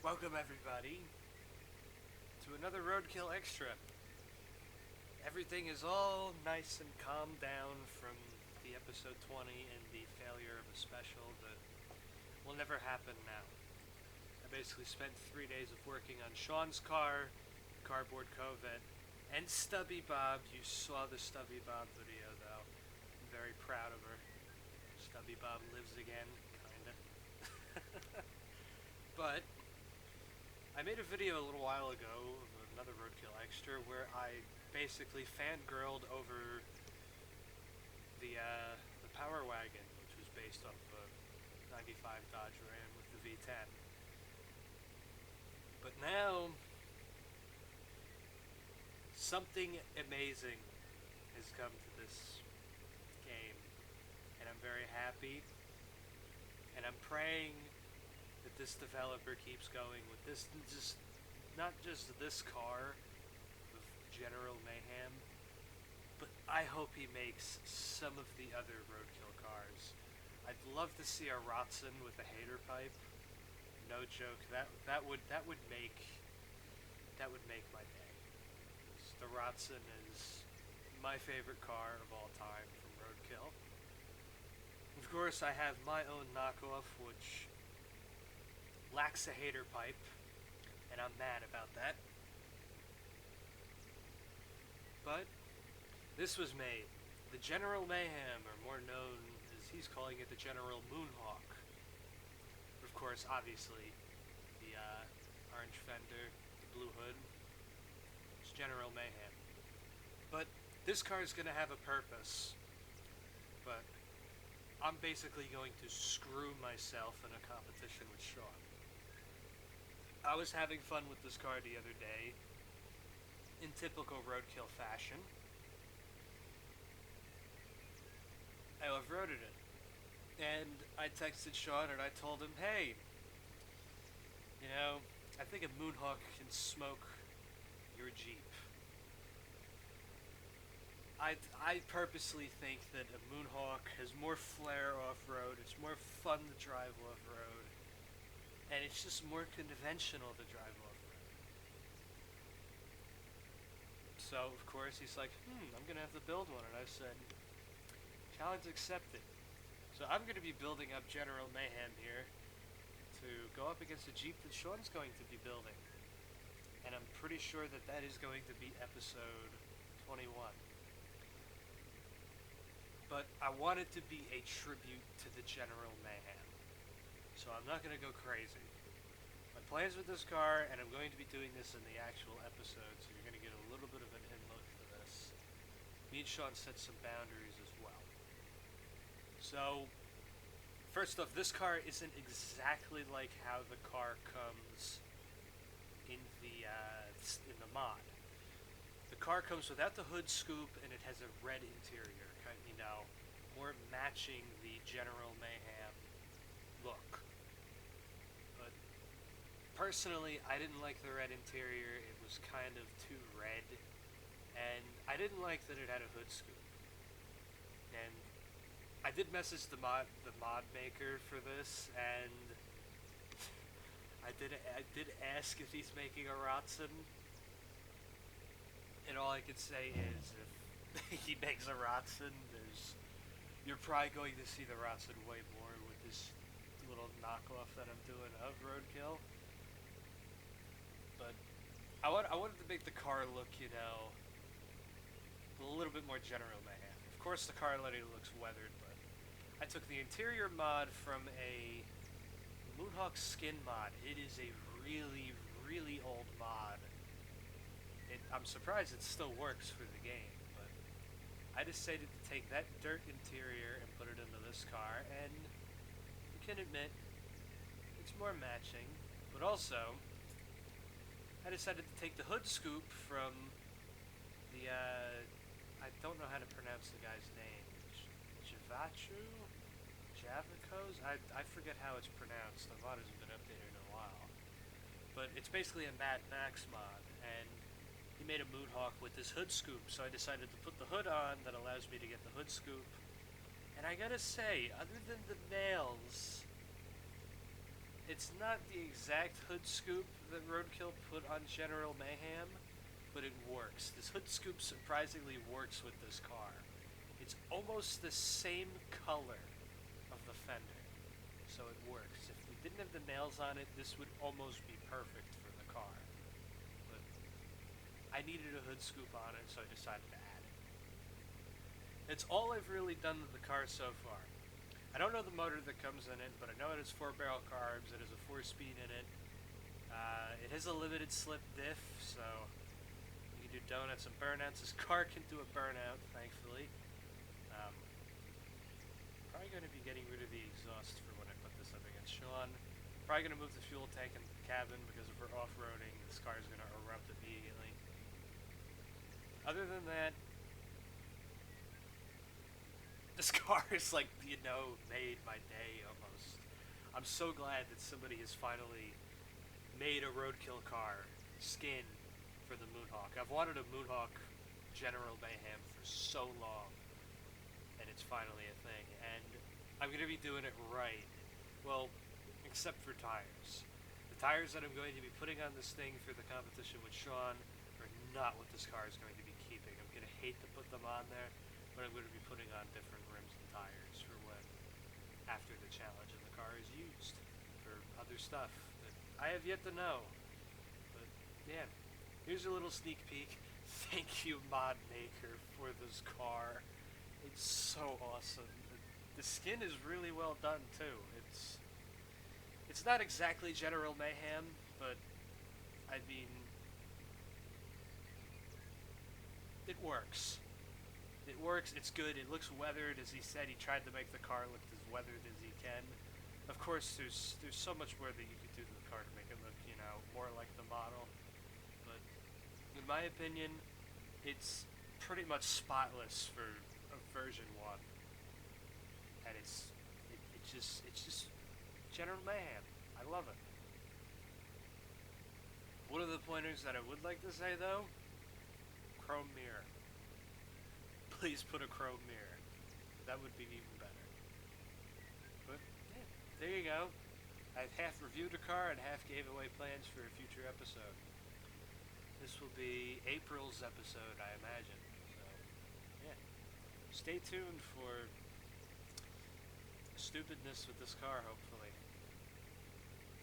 Welcome everybody to another Roadkill Extra. Everything is all nice and calmed down from the episode 20 and the failure of a special that will never happen now. I basically spent 3 days of working on Sean's car, Cardboard Corvette, and Stubby Bob. You saw the Stubby Bob video though. I'm very proud of her. Stubby Bob lives again, kinda. But I made a video a little while ago of another Roadkill Extra where I basically fangirled over the Power Wagon, which was based off a 95 Dodge Ram with the V10. But now, something amazing has come to this game, and I'm very happy, and I'm praying that this developer keeps going with this, just not just this car of General Mayhem, but I hope he makes some of the other Roadkill cars. I'd love to see a Rotson with a hater pipe. No joke. That would make my day. The Rotson is my favorite car of all time from Roadkill. Of course, I have my own knockoff, which lacks a hater pipe, and I'm mad about that. But this was made. The General Mayhem, or more known as he's calling it, the General Moonhawk. Of course, obviously, the orange fender, the blue hood, it's General Mayhem. But this car is going to have a purpose. But I'm basically going to screw myself in a competition with Sean. I was having fun with this car the other day, in typical Roadkill fashion. I off-roaded it. And I texted Sean and I told him, hey, you know, I think a Moonhawk can smoke your Jeep. I purposely think that a Moonhawk has more flair off-road, it's more fun to drive off-road, and it's just more conventional to drive off-road. So, of course, he's like, I'm going to have to build one. And I said, challenge accepted. So I'm going to be building up General Mayhem here to go up against a Jeep that Sean's going to be building. And I'm pretty sure that that is going to be episode 21. But I want it to be a tribute to the General Mayhem. So I'm not going to go crazy. My plans with this car, and I'm going to be doing this in the actual episode, so you're going to get a little bit of an in-look for this. Me and Sean set some boundaries as well. So, first off, this car isn't exactly like how the car comes in the mod. The car comes without the hood scoop, and it has a red interior, kind of, you know, more matching the General Mayhem look. But personally, I didn't like the red interior. It was kind of too red, and I didn't like that it had a hood scoop. And I did message the mod maker for this, and I did ask if he's making a Rotson. And all I could say is, if he makes a Rotson, you're probably going to see the Rotson way more with this little knockoff that I'm doing of Roadkill. But I wanted to make the car look, you know, a little bit more General Mayhem. Of course, the car already looks weathered, but I took the interior mod from a Moonhawk skin mod. It is a really, really old mod. I'm surprised it still works for the game, but I decided to take that dirt interior and put it into this car, and you can admit, it's more matching, but also, I decided to take the hood scoop from the, I don't know how to pronounce the guy's name, Javacos? I forget how it's pronounced, the mod hasn't been updated in a while, but it's basically a Mad Max mod, and he made a Moonhawk with this hood scoop, so I decided to put the hood on that allows me to get the hood scoop. And I gotta say, other than the nails, It's not the exact hood scoop that RoadKill put on General Mayhem, but it works. This hood scoop surprisingly works with this car. It's almost the same color of the fender, so it works. If we didn't have the nails on it, this would almost be perfect for the car. But I needed a hood scoop on it, so I decided to add it. It's all I've really done with the car so far. I don't know the motor that comes in it, but I know it has 4-barrel carbs, it has a 4-speed in it. It has a limited slip diff, so you can do donuts and burnouts. This car can do a burnout, thankfully. Probably going to be getting rid of the exhaust for when I put this up against Sean. Probably going to move the fuel tank in the cabin because if we're off-roading, this car is going to erupt immediately. Other than that, this car is like, made my day almost. I'm so glad that somebody has finally made a RoadKill car skin for the Moonhawk. I've wanted a Moonhawk General Mayhem for so long, and it's finally a thing. And I'm going to be doing it right. Well, except for tires. The tires that I'm going to be putting on this thing for the competition with Sean are not what this car is going to be keeping. I'm going to hate to put them on there, but I'm going to be putting on different rims and tires for when, after the challenge and the car is used for other stuff that I have yet to know. But yeah, here's a little sneak peek. Thank you, Mod Maker, for this car. It's so awesome. The skin is really well done too. It's not exactly General Mayhem, but I mean, it works. It works, it's good, it looks weathered. As he said, he tried to make the car look as weathered as he can. Of course, there's so much more that you could do to the car to make it look, more like the model. But in my opinion, it's pretty much spotless for a version 1. And it's just General Mayhem. I love it. One of the pointers that I would like to say though, chrome mirror. Please put a chrome mirror. That would be even better. But yeah, there you go. I half reviewed a car and half gave away plans for a future episode. This will be April's episode, I imagine. So yeah, stay tuned for stupidness with this car, hopefully.